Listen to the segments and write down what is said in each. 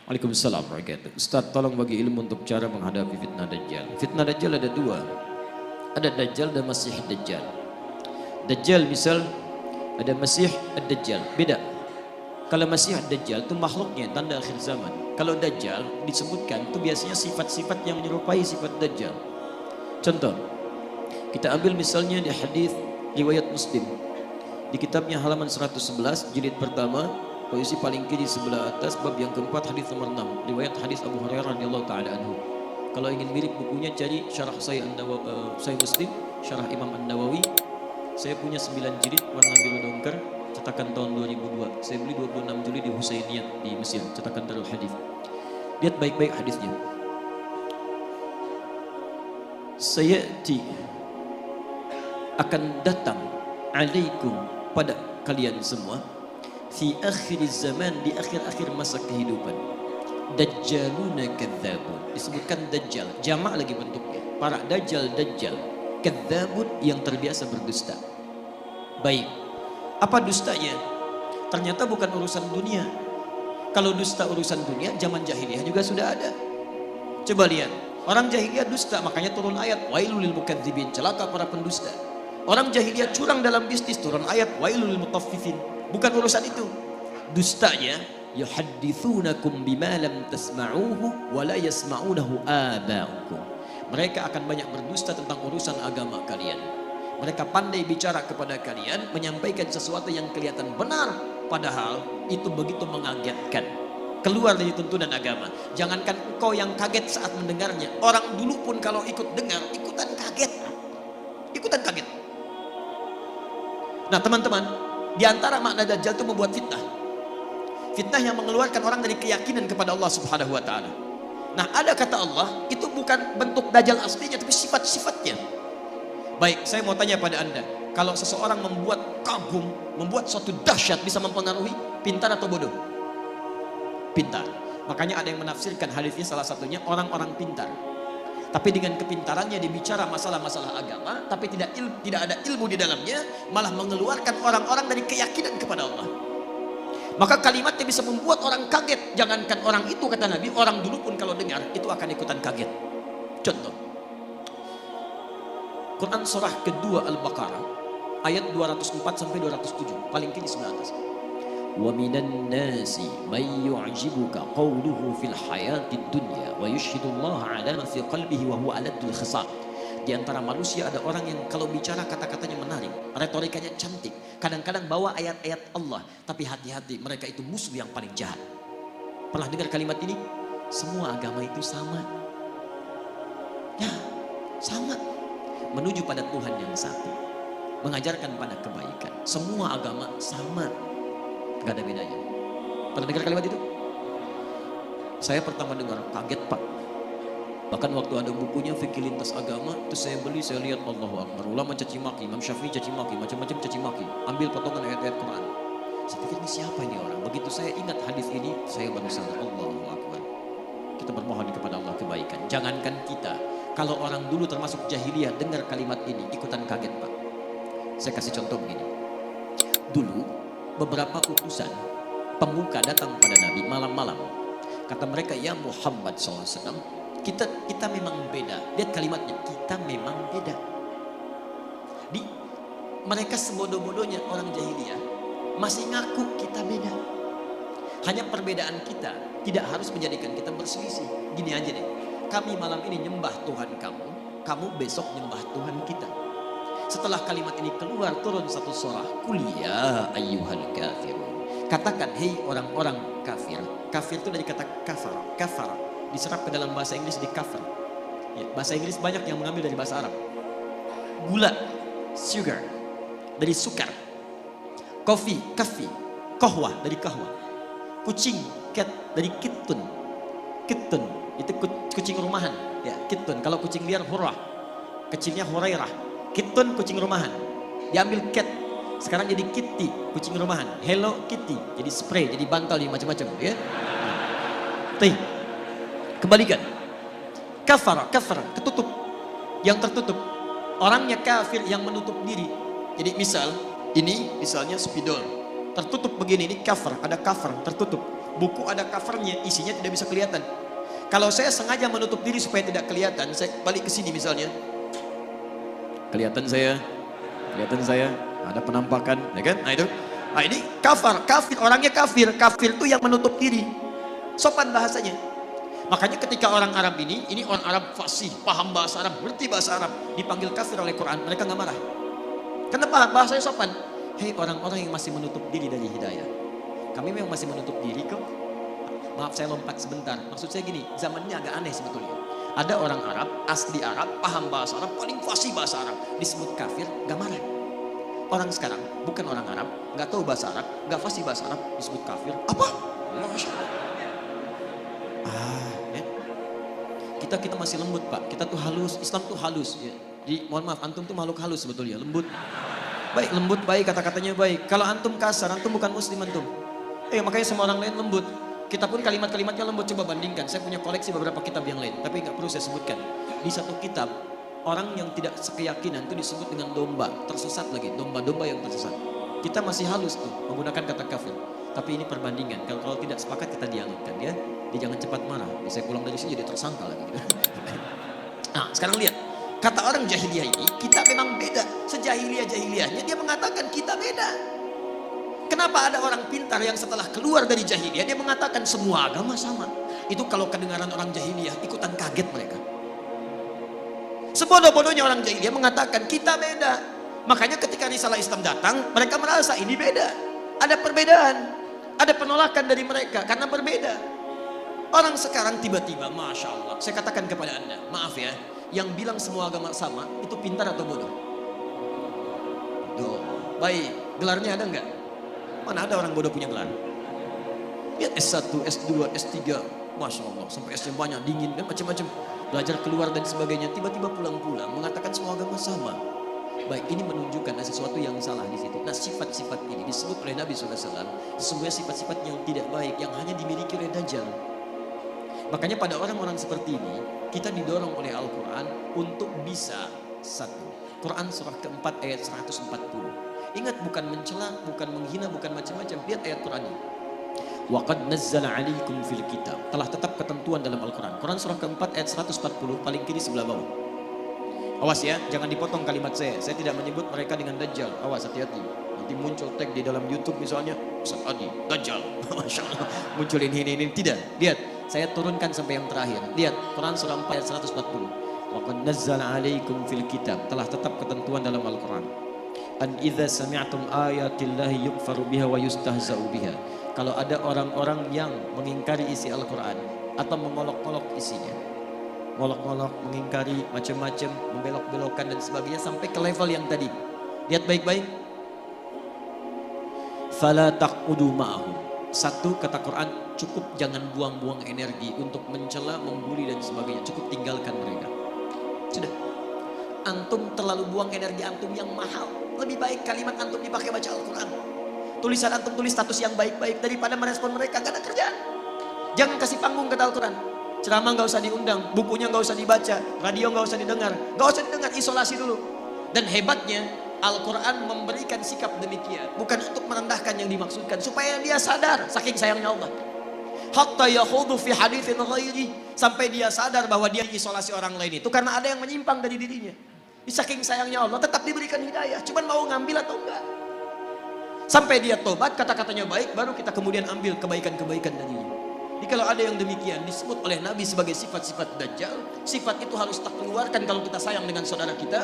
Waalaikumsalam warahmatullahi wabarakatuh. Ustaz, tolong bagi ilmu untuk cara menghadapi fitnah Dajjal. Fitnah Dajjal ada dua. Ada Dajjal dan Masih Dajjal. Dajjal misal ada Masih Dajjal. Beda. Kalau Masih Dajjal itu makhluknya tanda akhir zaman. Kalau Dajjal disebutkan itu biasanya sifat-sifat yang menyerupai sifat Dajjal. Contoh, kita ambil misalnya di hadis riwayat Muslim. Di kitabnya halaman 111 jilid pertama, posisi paling kiri sebelah atas, bab yang keempat, hadis nomor 6, riwayat hadis Abu Hurairah radhiyallahu taala anhu. Kalau ingin mirip bukunya cari syarah Sahih Muslim, syarah Imam An-Nawawi. Saya punya 9 jilid warna biru dongker, cetakan tahun 2002. Saya beli 26 Juli di Husainiyah di Mesir, cetakan Darul Hadis. Lihat baik-baik hadisnya. Sayati akan datang alaikum pada kalian semua fi akhir zaman, di akhir-akhir masa kehidupan, dajjaluna kadzabun. Disebutkan dajjal, jamak lagi bentuknya, para dajjal, kadzabun yang terbiasa berdusta. Baik, apa dustanya? Ternyata bukan urusan dunia. Kalau dusta urusan dunia, zaman jahiliyah juga sudah ada. Coba lihat, orang jahiliyah dusta, makanya turun ayat wailul lil mukadzibin, celaka para pendusta. Orang jahiliyah curang dalam bisnis, turun ayat wailul lil mutaffifin. Bukan urusan itu. Dustanya yuhadditsunakum bima lam tasma'uhu wa la yasma'unahu aba'ukum. Mereka akan banyak berdusta tentang urusan agama kalian. Mereka pandai bicara kepada kalian, menyampaikan sesuatu yang kelihatan benar, padahal itu begitu mengagetkan. Keluar dari tuntunan agama. Jangankan engkau yang kaget saat mendengarnya, orang dulu pun kalau ikut dengar, ikutan kaget. Ikutan kaget. Nah teman-teman, di antara makna Dajjal itu membuat fitnah. Fitnah yang mengeluarkan orang dari keyakinan kepada Allah Subhanahu wa taala. Nah, ada kata Allah, itu bukan bentuk Dajjal aslinya, tapi sifat-sifatnya. Baik, saya mau tanya pada Anda, kalau seseorang membuat kagum, membuat suatu dahsyat, bisa mempengaruhi, pintar atau bodoh? Pintar. Makanya ada yang menafsirkan hadisnya, salah satunya orang-orang pintar. Tapi dengan kepintarannya dia bicara masalah-masalah agama, tapi tidak ada ilmu di dalamnya, malah mengeluarkan orang-orang dari keyakinan kepada Allah. Maka kalimatnya bisa membuat orang kaget. Jangankan orang itu, kata Nabi, orang dulu pun kalau dengar itu akan ikutan kaget. Contoh, Quran surah kedua Al-Baqarah ayat 204 sampai 207, paling kiri sebelah atas. Wa minan nasi may yu'jibuka qawluhu fil hayatid dunya wa yushhidullaha 'ala ma fi qalbihi wa huwa aladul khisab. Di antara manusia ada orang yang kalau bicara kata-katanya menarik, retorikanya cantik, kadang-kadang bawa ayat-ayat Allah, tapi hati-hati, mereka itu musuh yang paling jahat. Pernah dengar kalimat ini? Semua agama itu sama. Ya, sama. Menuju pada Tuhan yang satu, mengajarkan pada kebaikan. Semua agama sama, gak ada bedanya. Pernah dengar kalimat itu? Saya pertama dengar kaget, Pak. Bahkan waktu ada bukunya Fikih Lintas Agama, terus saya beli, saya lihat Allahu Akbar, ulama caci maki, Imam Syafi'i caci maki, macam-macam caci maki, ambil potongan ayat-ayat Quran. Saya pikir ini siapa ini orang? Begitu saya ingat hadis ini, saya baru sadar, Allahu Akbar. Kita bermohon kepada Allah kebaikan. Jangankan kita, kalau orang dulu termasuk jahiliyah dengar kalimat ini ikutan kaget, Pak. Saya kasih contoh begini. Dulu beberapa utusan pemuka datang pada Nabi malam-malam. Kata mereka, ya Muhammad SAW, kita memang beda. Lihat kalimatnya, kita memang beda. Mereka sebodoh-bodohnya orang jahiliyah masih ngaku kita beda. Hanya perbedaan kita tidak harus menjadikan kita berselisih. Gini aja deh, kami malam ini nyembah Tuhan kamu, kamu besok nyembah Tuhan kita. Setelah kalimat ini keluar, turun satu surah, Qul ya ayyuhal kafirun. Katakan, hei orang-orang kafir. Kafir itu dari kata kafar, diserap ke dalam bahasa Inggris di cover. Ya, bahasa Inggris banyak yang mengambil dari bahasa Arab. Gula, sugar, dari sukar. Kopi, kafi. Kohwa, dari kahwa. Kucing, cat, dari kitun. Kitun, itu kucing rumahan. Ya, kitun. Kalau kucing liar, hurrah. Kecilnya hurairah. Kitun, kucing rumahan. Diambil cat. Sekarang jadi kitty, kucing rumahan. Hello Kitty, jadi spray, jadi bantal, jadi macam-macam. Ya. Tuh. Kembalikan. Kafara, ketutup. Yang tertutup. Orangnya kafir yang menutup diri. Jadi misal, ini misalnya spidol. Tertutup begini, ini cover, ada cover, tertutup. Buku ada covernya, isinya tidak bisa kelihatan. Kalau saya sengaja menutup diri supaya tidak kelihatan, saya balik ke sini misalnya. Kelihatan saya, ada penampakan, ya kan? Nah itu. Nah ini kafir, orangnya kafir itu yang menutup diri. Sopan bahasanya. Makanya ketika orang Arab ini orang Arab fasih, paham bahasa Arab, ngerti bahasa Arab, dipanggil kafir oleh Quran, mereka nggak marah. Kenapa? Bahasanya sopan. Hei orang-orang yang masih menutup diri dari hidayah. Kami memang masih menutup diri kok. Maaf saya lompat sebentar. Maksud saya gini, zamannya agak aneh sebetulnya. Ada orang Arab, asli Arab, paham bahasa Arab, paling fasih bahasa Arab, disebut kafir, nggak marah. Orang sekarang bukan orang Arab, nggak tahu bahasa Arab, nggak fasih bahasa Arab, disebut kafir. Apa? Masya Allah. Ya. Kita masih lembut Pak. Kita tuh halus. Islam tuh halus. Ya. Jadi mohon maaf, antum tuh makhluk halus sebetulnya, lembut. Baik, lembut baik, kata-katanya baik. Kalau antum kasar, antum bukan muslim antum. Makanya semua orang lain lembut. Kita pun kalimat-kalimatnya lembut. Coba bandingkan. Saya punya koleksi beberapa kitab yang lain, tapi nggak perlu saya sebutkan. Di satu kitab, orang yang tidak sekeyakinan itu disebut dengan domba, tersesat lagi, domba-domba yang tersesat. Kita masih halus tuh menggunakan kata kafir. Tapi ini perbandingan. Kalau tidak sepakat kita dialogkan ya. Dia jangan cepat marah. Saya pulang dari sini jadi tersangka lagi. Nah, sekarang lihat. Kata orang jahiliyah ini, kita memang beda. Sejahiliyah-jahiliyahnya dia mengatakan kita beda. Kenapa ada orang pintar yang setelah keluar dari jahiliyah dia mengatakan semua agama sama? Itu kalau kedengaran orang jahiliyah ikutan kaget mereka. Sebodoh-bodohnya orang jahiliyah mengatakan kita beda. Makanya ketika risalah Islam datang, mereka merasa ini beda. Ada perbedaan, ada penolakan dari mereka karena berbeda. Orang sekarang tiba-tiba, Masya Allah, saya katakan kepada Anda, maaf ya, yang bilang semua agama sama, itu pintar atau bodoh? Baik, gelarnya ada enggak? Mana ada orang bodoh punya gelar? Lihat S1, S2, S3, Masya Allah, sampai S nya banyak, dingin, dan macam-macam. Belajar keluar dan sebagainya, tiba-tiba pulang-pulang, mengatakan semua agama sama. Baik, ini menunjukkan ada sesuatu yang salah di situ. Nah, sifat-sifat ini disebut oleh Nabi SAW, sesungguhnya sifat-sifat yang tidak baik, yang hanya dimiliki oleh Dajjal. Makanya pada orang-orang seperti ini, kita didorong oleh Al-Quran untuk bisa satu. Quran surah keempat ayat 140. Ingat, bukan mencela, bukan menghina, bukan macam-macam. Lihat ayat Quran ini. Wa qad nazzala 'alaikum fil kitab. Telah tetap ketentuan dalam Al-Quran. Quran surah keempat ayat 140 paling kiri sebelah bawah. Awas ya, jangan dipotong kalimat saya. Saya tidak menyebut mereka dengan Dajjal. Awas, hati-hati. Nanti muncul tag di dalam YouTube misalnya, Ustaz Adi, Dajjal. Masya Allah. Muncul ini. Tidak. Lihat. Saya turunkan sampai yang terakhir. Lihat Quran surah 4 ayat 140. Wa qad nazzala 'alaikum fil kitab. Telah tetap ketentuan dalam Al-Quran. An idza sami'tum ayatillahi yukfaru biha wa yustahza'u biha. Kalau ada orang-orang yang mengingkari isi Al-Quran atau mengolok-olok isinya, ngolok-ngolok, mengingkari macam-macam, membelok-belokkan dan sebagainya sampai ke level yang tadi. Lihat baik-baik. Fala taqudu ma'ahum. Satu, kata Quran, cukup jangan buang-buang energi untuk mencela, membuli dan sebagainya. Cukup tinggalkan mereka. Sudah. Antum terlalu buang energi antum yang mahal. Lebih baik kalimat antum dipakai baca Al-Quran. Tulisan antum tulis status yang baik-baik daripada merespon mereka. Gak ada kerjaan. Jangan kasih panggung kata Al-Quran. Ceramah gak usah diundang, bukunya gak usah dibaca, radio gak usah didengar. Gak usah didengar, isolasi dulu. Dan hebatnya, Al-Quran memberikan sikap demikian. Bukan untuk merendahkan yang dimaksudkan. Supaya dia sadar, saking sayangnya Allah. Hatta yakhudu fi hadithin ghairi. Sampai dia sadar bahwa dia isolasi orang lain itu karena ada yang menyimpang dari dirinya. Saking sayangnya Allah, tetap diberikan hidayah. Cuman mau ngambil atau enggak. Sampai dia tobat, kata-katanya baik, baru kita kemudian ambil kebaikan-kebaikan darinya. Jadi kalau ada yang demikian disebut oleh Nabi sebagai sifat-sifat Dajjal, sifat itu harus tak keluarkan kalau kita sayang dengan saudara kita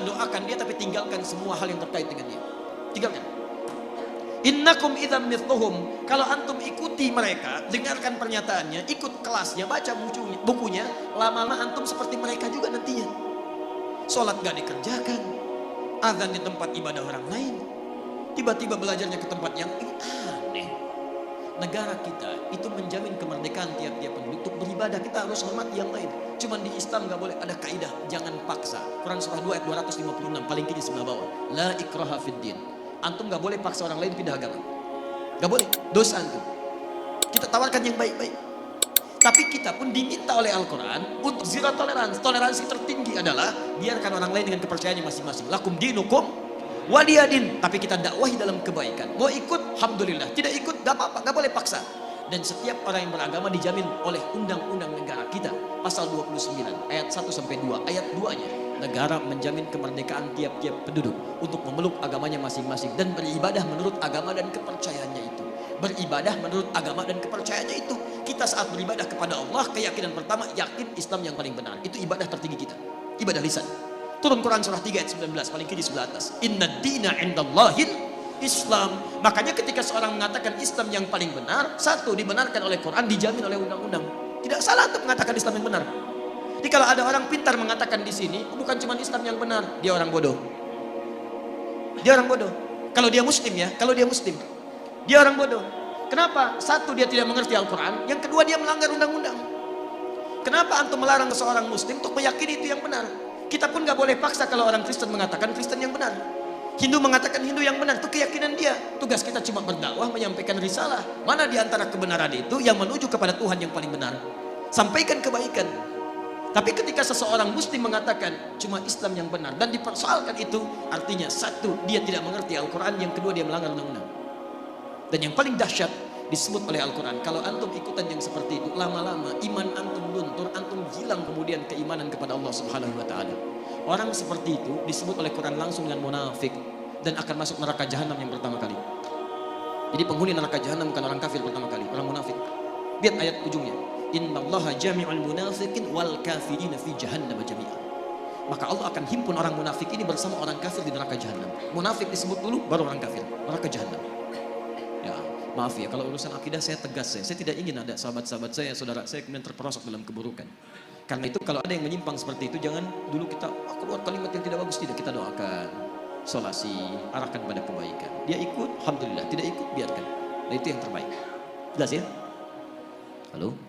doakan dia tapi tinggalkan semua hal yang terkait dengan dia. Tinggalkan. Innakum idzam mithluhum. Kalau antum ikuti mereka, dengarkan pernyataannya, ikut kelasnya, baca bukunya, lama-lama antum seperti mereka juga nantinya. Sholat gak dikerjakan, azan di tempat ibadah orang lain, tiba-tiba belajarnya ke tempat yang aneh. Negara kita itu menjamin kemerdekaan tiap-tiap penduduk untuk beribadah. Kita harus hormat yang lain. Cuman di Islam gak boleh ada kaidah, jangan paksa. Quran surah 2 ayat 256 paling kiri sebelah bawah. La ikraha fid din. Antum gak boleh paksa orang lain pindah agama. Gak boleh, dosa antum. Kita tawarkan yang baik-baik. Tapi kita pun diminta oleh Al-Quran untuk zero toleransi. Toleransi tertinggi adalah biarkan orang lain dengan kepercayaannya masing-masing. Lakum dinukum waliyadin. Tapi kita dakwahi dalam kebaikan. Mau ikut, alhamdulillah. Tidak ikut, gak apa-apa, gak boleh paksa. Dan setiap orang yang beragama dijamin oleh undang-undang negara kita. Pasal 29 ayat 1 sampai 2. Ayat 2-nya, negara menjamin kemerdekaan tiap-tiap penduduk untuk memeluk agamanya masing-masing dan beribadah menurut agama dan kepercayaannya itu. Beribadah menurut agama dan kepercayaannya itu. Kita saat beribadah kepada Allah, keyakinan pertama yakin Islam yang paling benar. Itu ibadah tertinggi kita. Ibadah lisan. Turun Quran surah 3 ayat 19 paling kiri sebelah atas. Inna dina indallahil Islam. Makanya ketika seorang mengatakan Islam yang paling benar, satu dibenarkan oleh Quran, dijamin oleh undang-undang. Tidak salah untuk mengatakan Islam yang benar. Jadi kalau ada orang pintar mengatakan di sini, bukan cuma Islam yang benar, dia orang bodoh. Dia orang bodoh. Kalau dia muslim ya, kalau dia muslim, dia orang bodoh. Kenapa? Satu, dia tidak mengerti Al-Quran. Yang kedua, dia melanggar undang-undang. Kenapa antum melarang seorang muslim untuk meyakini itu yang benar? Kita pun gak boleh paksa kalau orang Kristen mengatakan Kristen yang benar. Hindu mengatakan Hindu yang benar, itu keyakinan dia. Tugas kita cuma berdakwah, menyampaikan risalah. Mana di antara kebenaran itu yang menuju kepada Tuhan yang paling benar? Sampaikan kebaikan. Tapi ketika seseorang muslim mengatakan cuma Islam yang benar dan dipersoalkan itu, artinya satu, dia tidak mengerti Al-Quran. Yang kedua, dia melanggar undang-undang. Dan yang paling dahsyat disebut oleh Al-Quran, kalau antum ikutan yang seperti itu, lama-lama iman antum luntur, antum hilang kemudian keimanan kepada Allah Subhanahu wa Ta'ala. Orang seperti itu disebut oleh Quran langsung dengan munafik dan akan masuk neraka jahanam yang pertama kali. Jadi penghuni neraka jahanam bukan orang kafir pertama kali, orang munafik. Lihat ayat ujungnya. Innallaha jami'ul munafiqin wal kafirina fi jahannam jami'a. Maka Allah akan himpun orang munafik ini bersama orang kafir di neraka jahanam. Munafik disebut dulu, baru orang kafir, neraka jahanam. Ya, maaf ya kalau urusan akidah saya tegas ya. Saya tidak ingin ada sahabat-sahabat saya, saudara saya kemudian terperosok dalam keburukan. Karena itu kalau ada yang menyimpang seperti itu, jangan dulu kita keluar kalimat yang tidak bagus, tidak, kita doakan, solasi, arahkan pada kebaikan. Dia ikut, alhamdulillah. Tidak ikut, biarkan. Nah itu yang terbaik. Jelas ya? Halo?